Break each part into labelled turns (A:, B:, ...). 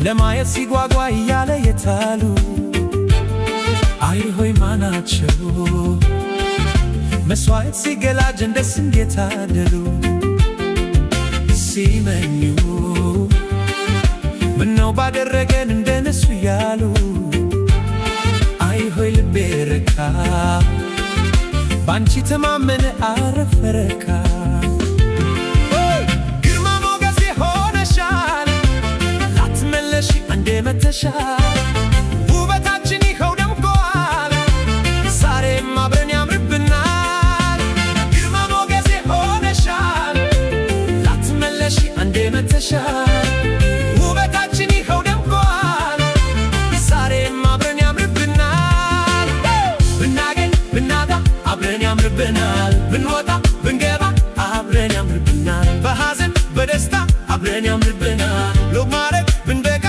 A: ለማየት ሲጓጓ እያለ የታሉ አይ ሆይ ማናቸው መስዋዕት ሲገላጅ እንደስ እንዴት አደሉ ሲመኙ ምነው ባደረገን እንደነሱ እያሉ አይ ሆይ ልቤ ረካ ባንቺ ተማመነ አረፈ ረካ ግርማ ሞገስ ሆነሻል ላትመለሺ አንዴ መተሻል ውበታችን ይኸው ደምቋል ዛሬም አብረን ያምርብናል ግርማ ሞገስ ሆነሻል ላትመለሺ አንዴ መተሻል ውበታችን ይኸው ደምቋል ዛሬም አብረን ያምርብናል ብናገኝ ብናጣ አብረን ያምርብናል ብንወጣ ብንገባ አብረን ያምርብናል በሐዘን በደስታ አብረን ያምርብናል ሎግ ማድረግ ብንበቃ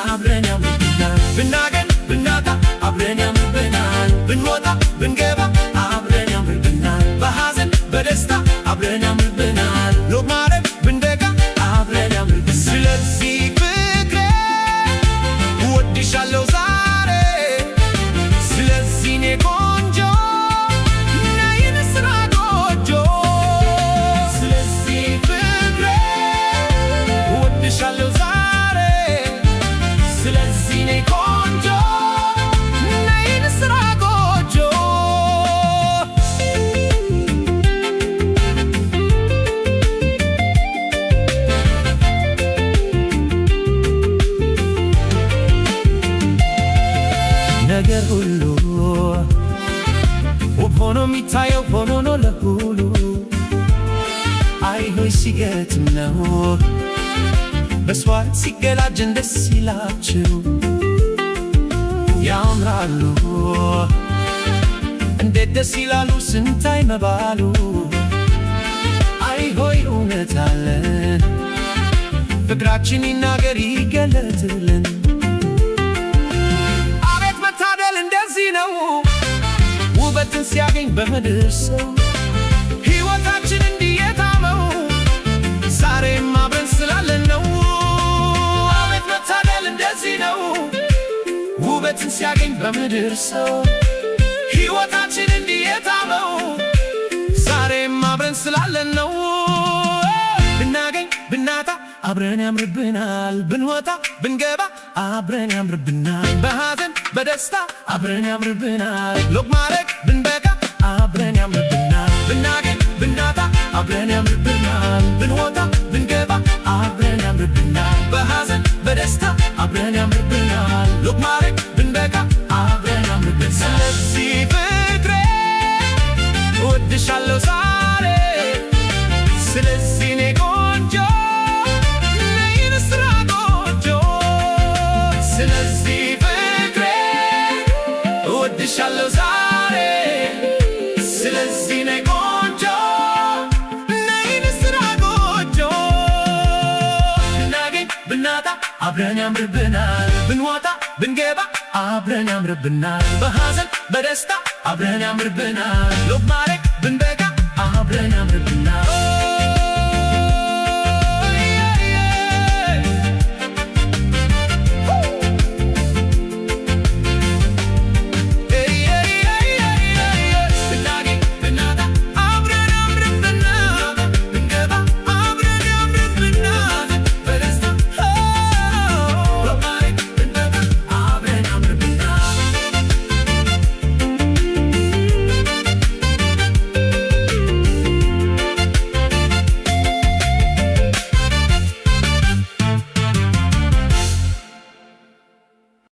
A: አብረን ያምርብናል ብናገኝ ብናጣ አብረን ያምርብናል ብንወጣ ብንገባ አብረን ያምርብናል በሐዘን በደስታ አብረን ያምርብናል ሎግ ማድረግ ብንበቃ አብረን ያምርብናል ስለዚህ ፍቅሬ እወድሻለሁ ዛሬ ስለዚህ እኔ ቆንጆ እወድሻለሁ ዛሬ ስለዚህ እኔ ቆንጆ ነይ እንስራ ጎጆ ነገር ሁሉ ውብ ሆኖ የሚታየው ሆኖ ነው ለሁሉ አይ ሆይ ሲገጥም ነው መስዋዕት ሲገላጅን ደስ ይላችሁ ያምራሉ እንዴት ደስ ይላሉ ስንታይ መባሉ አይ ሆይ እውነት አለን ፍቅራችን ይናገር ይገለጥልን አቤት መታደል እንደዚህ ነው ውበትን ሲያገኝ በምድር ሰው ሕይወታችን እንዲህ የታመው ዛሬም አብረን ስላለን ነው እንደዚህ ነው ውበትን ሲያገኝ በምድር ሰው ሕይወታችን እንዲህ የታመው ዛሬም አብረን ስላለን ነው ብናገኝ ብናጣ አብረን ያምርብናል ብንወጣ ብንገባ አብረን ያምርብናል በሐዘን በደስታ አብረን ያምርብናል ሎግ ማድረግ ብንበቃ አብረን ያምርብናል ብናገኝ ብናጣ አብረን ያምርብናል ብንወጣ ብንገባ አብረን ያምርብናል በሐዘን በደስታ አብረን ያምርብናል ሎግ ማድረግ ብንበቃ አብረን ያምርብናል ስለዚህ ፍቅሬ እወድሻለሁ ዛሬ ስለዚህ እኔ ቆንጆ ነይ እንስራ ጎጆ ስለዚህ ፍቅሬ እወድሻለሁ ዛሬ ስለዚህ እኔ ቆንጆ ነይ እንስራ ጎጆ ብናገኝ ብናጣ አብረን ያምርብናል ብንወጣ ብንገባ አብረን ያምርብናል በሐዘን በደስታ አብረን ያምርብናል ሎግ ማድረግ ብንበቃ አብረን ያምርብናል